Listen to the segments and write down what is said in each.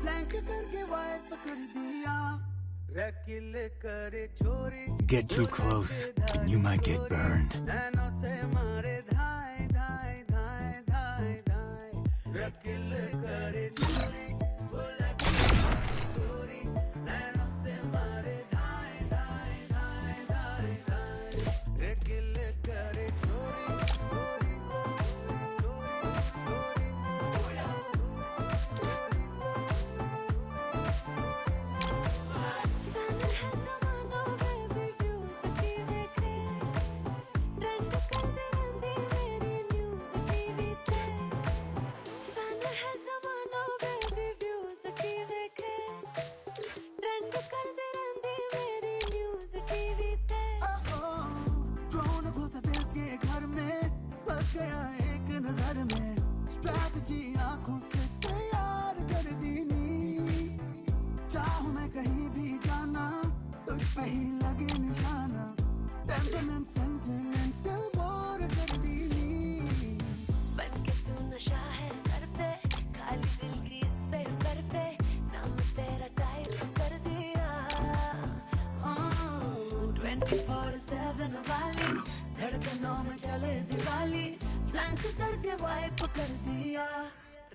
Flank करके wipe कर दिया, रैकिल करे छोरी। Get too close and you might get burned. नैनों से मारे धाए धाए धाए धाए धाए, रैकिल करे छोरी, बुलेट छोरी। नैनों से मारे धाए धाए धाए धाए धाए, रैकिल करे छोरी, छोरी छोरी गया एक नजर में, स्ट्रैटेजी आंखों से तैयार कर दी नी। चाहूं मैं कहीं भी जाना, तुझ पे ही लगे निशाना, टेम्परमेंट सेंटिमेंटल बोर कर दी नी। बन के तू नशा है सर पे, खाली दिल की इस पे पर पे, नाम तेरा टाइप कर दिया। 24/7 वाली धड़कनों में चले दिवाली, फ्लैंक करके वाइप कर दिया,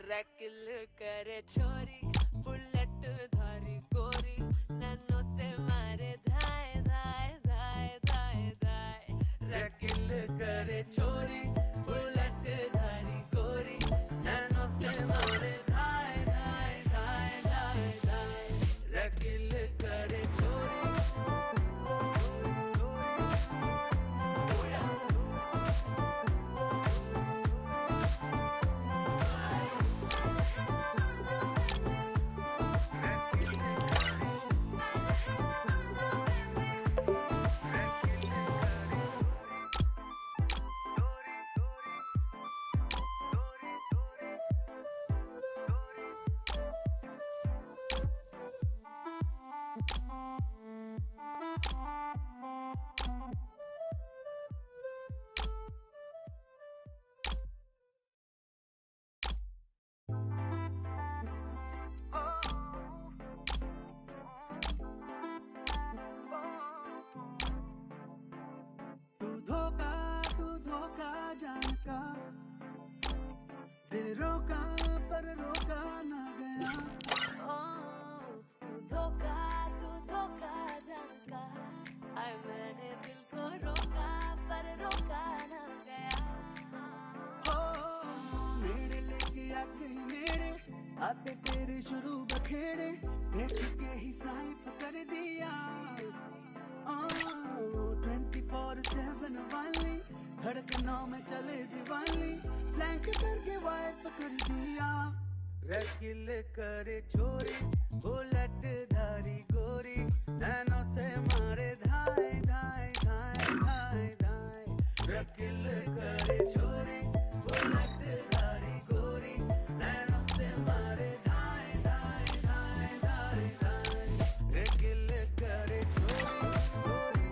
रैकिल करे छोरी, बुलेट धारी गोरी। नैनों से मारे धाए धाए धाए धाए धाए, रैकिल करे छोरी, बुलेट धारी गोरी। नैनों से मारे धाए धाए धाए धाए धाए, रैकिल करे छोरी। तू धोखा जान का, दिल रोका पर रोका ना गया। तू धोखा जान का, आए मैंने दिल को रोका पर रोका ना गया। नेड़े लेके आ गई नेड़े, आते तेरे शुरू बखेड़े, देख के ही स्नाइप कर दिया। 24/7 वाली धड़कनों में चले दिवाली, फ्लैंक करके वाइप कर दिया, रैकिल करे छोरी, बुलेट धारी गोरी। नैनों से मारे धाए धाए धाए धाए धाए, रैकिल करे छोरी, बुलेट धारी गोरी। नैनों से मारे धाए धाए धाए धाए धाए, रैकिल करे छोरी, छोरी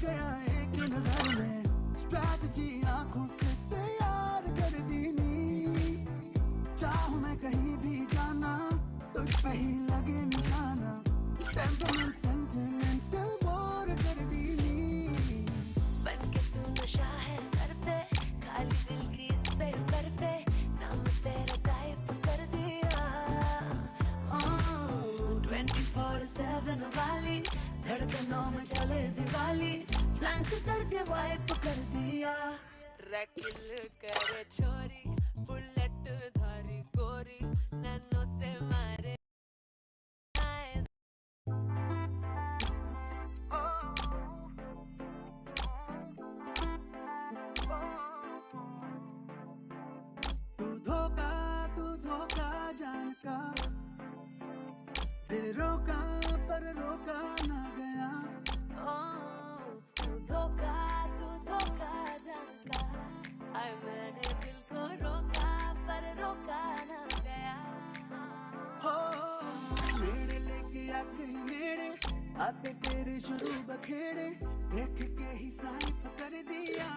गया एक नजर में, स्ट्रैटेजी आंखों से तैयार कर दी नी। चाहूं मैं कहीं भी जाना, तुझ पे ही लगे निशाना, टेम्परमेंट सेंटिमेंटल बोर कर दी नी। बन के तू नशा है सर पे, खाली दिल की इस पे पर पे, नाम तेरा टाइप कर दिया। 24/7 वाली धड़कनों में चले दिवाली, फ्लैंक करके वाइप कर दिया, रैकिल करे छोरी, बुलेट धारी गोरी। नैनों से मारे तू धोखा जान का, आते तेरे शुरू बखेड़े देख के ही स्नाइप कर दिया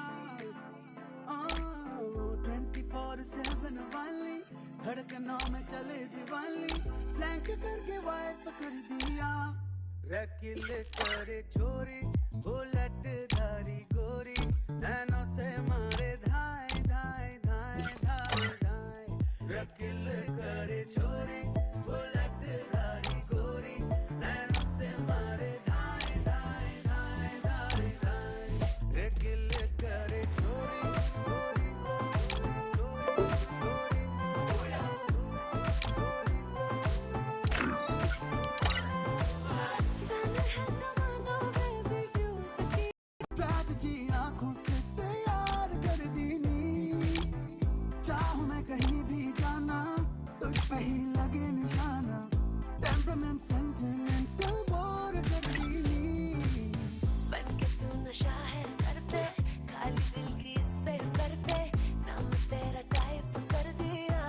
24/7 वाली धड़कनों में चले दिवाली फ्लैंक करके वाइप कर दिया रकील करे छोरी बुलेट धारी गोरी नैनों से मारे धाए धाए धाए धाए धाए रकील करे छोरी बुलेट धारी गोरी नैनों से मारे धाए धाए धाए धाए धाए रकील करे छोरी गोरी स्ट्रैटेजी आंखों से तैयार कर दी नी चाहूं मैं कहीं भी जाना तुझ पे ही लगे निशाना टेम्परामेंट सेंटिमेंटल बोर कर दी नी बनके तू नशा है सर पे खाली दिल की इस पे पर पे नाम तेरा टाइप कर दिया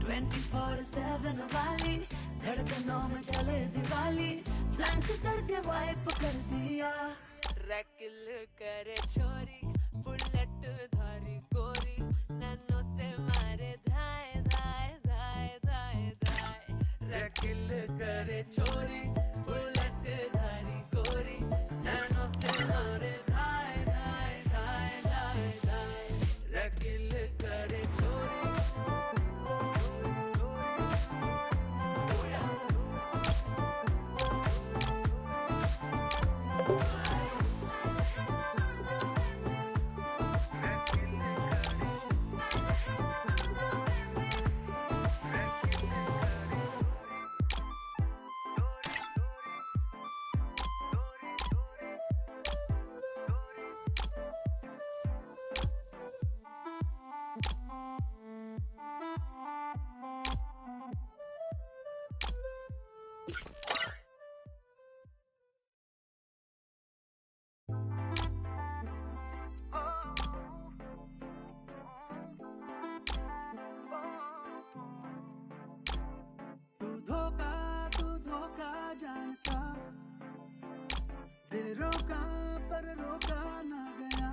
24/7 वाली धड़कनों में चले दिवाली फ्लैंक करके वाइप कर दिया रकील करे छोरी बुलेट धारी गोरी नैनों से मारे धाए धाए धाए धाए धाए रकील करे छोरी बुलेट धारी गोरी नैनों से मारे धाए धाए धाए धाए धाए रकील करे छोरी तू धोखा जानता दिल रोका पर रोका ना गया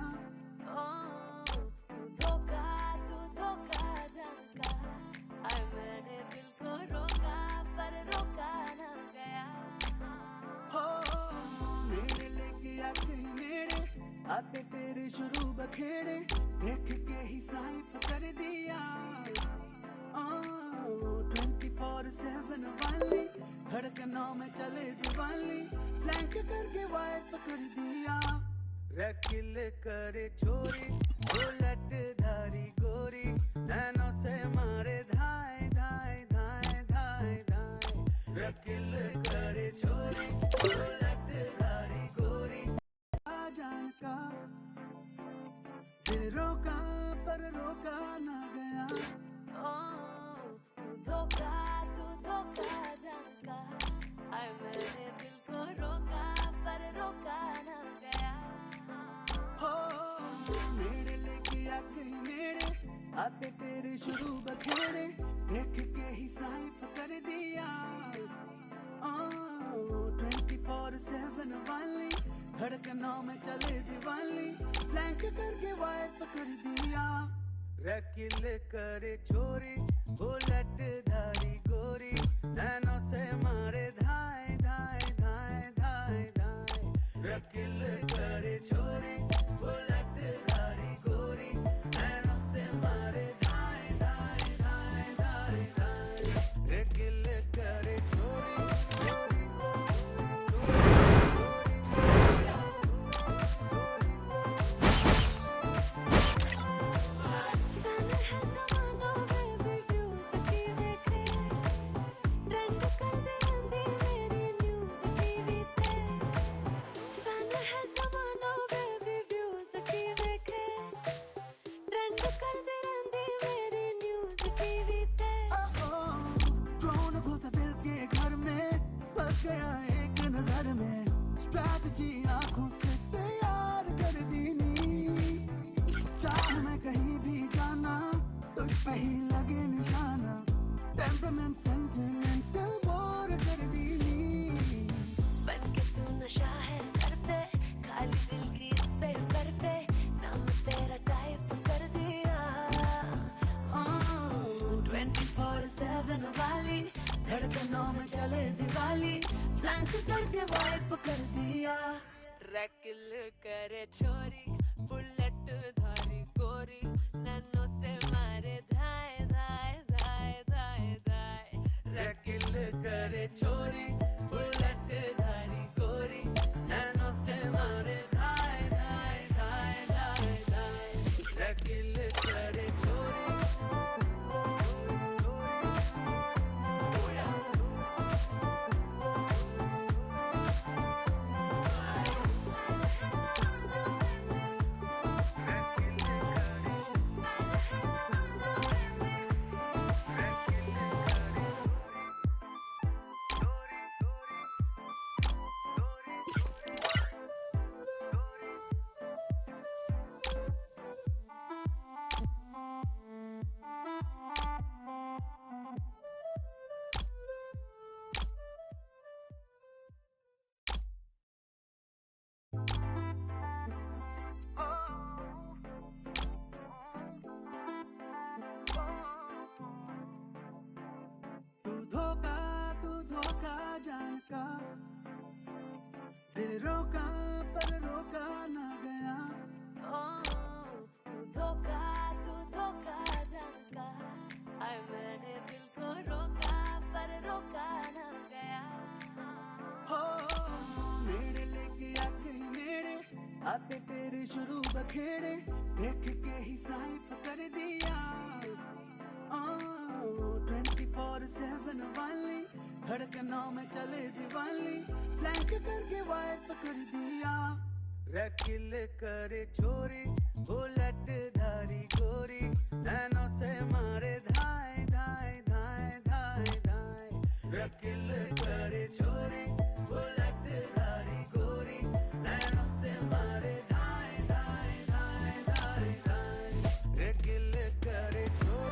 तू धोखा जान का आए मैंने दिल को रोका पर रोका ना गया हो मेरे लेके आके मेरे आते तेरे शुरू बखेड़े देख के ही स्नाइप कर दिया 24/7 वाली धड़कनों में चले दिवाली फ्लैंक करके वाइप कर दिया रकील करे छोरी बुलेट धारी गोरी नैनों से मारे धाए धाए धाए धाए धाए रकील करे छोरी बुलेट धारी गोरी जान का दिल रोका पर रोका ना गया तू धोखा जान का आए मैंने दिल को रोका पर रोका ना गया हो मेरे लेके आके मेरे आते तेरे शुरू बखेड़े देख के ही स्नाइप कर दिया 24/7 वाली धड़कनों में चले दिवाली फ्लैंक करके वाइप कर दिया रकील करे छोरी बुलेट धारी गोरी नैनों से मारे धाए धाए धाए धाए धाए रकील करे छोरी बुलेट धारी गोरी नैनों से मारे धाए धाए धाए धाए धाए रकील करे छोरी गया एक नजर में स्ट्रैटेजी आंखों से तैयार कर दी नी चाह मैं कहीं भी जाना तुझ पे ही लगे निशाना टेम्परामेंट सेंटिमेंटल बोर कर दी नी 24/7 वाली धड़कनों में चले दिवाली फ्लैंक करके वाइप कर दिया रैकिल करे छोरी बुलेट धारी गोरी नैनो से मारे धाए धाए धाए धाए धाए रैकिल करे छोरी बुलेट धारी गोरी नैनो से मारे धाए धाए धाए धाए धाए रैकिल करे छोरी तू धोखा जान का दिल रोका पर रोका ना गया तू धोखा जान का आए मैंने दिल को रोका पर रोका ना गया हो मेरे लेके आ गई मेरे आते तेरे शुरू बखेड़े देख के ही स्नाइप कर दिया 24/7 वाली धड़कनों में चले दिवाली फ्लैंक करके वाइप कर दिया रैकिल करे छोरी बुलेट धारी गोरी नैनो से मारे धाए धाए धाए धाए धाए रैकिल करे छोरी बुलेट धारी गोरी नैनो से मारे धाए धाए धाए धाए धाए रैकिल करे छोरी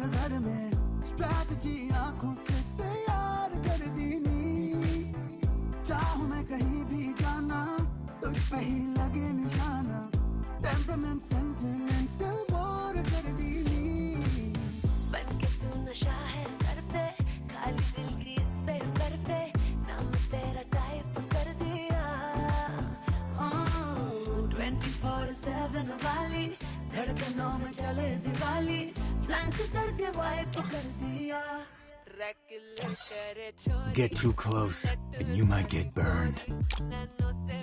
नजर में स्ट्रैटेजी आंखों से तैयार कर दी नी चाहूं मैं कहीं भी जाना तुझ पे ही लगे निशाना टेम्परामेंट सेंटिमेंटल बोर कर दी नी बनके तू नशा है सर पे खाली दिल की इस पेपर पे नाम तेरा टाइप कर दिया 24/7 वाली धड़कनों में चले दिवाली फ्लैंक करके वाइप कर दिया रैकिल करे छोरी Get too close, and you might get burned. Nano से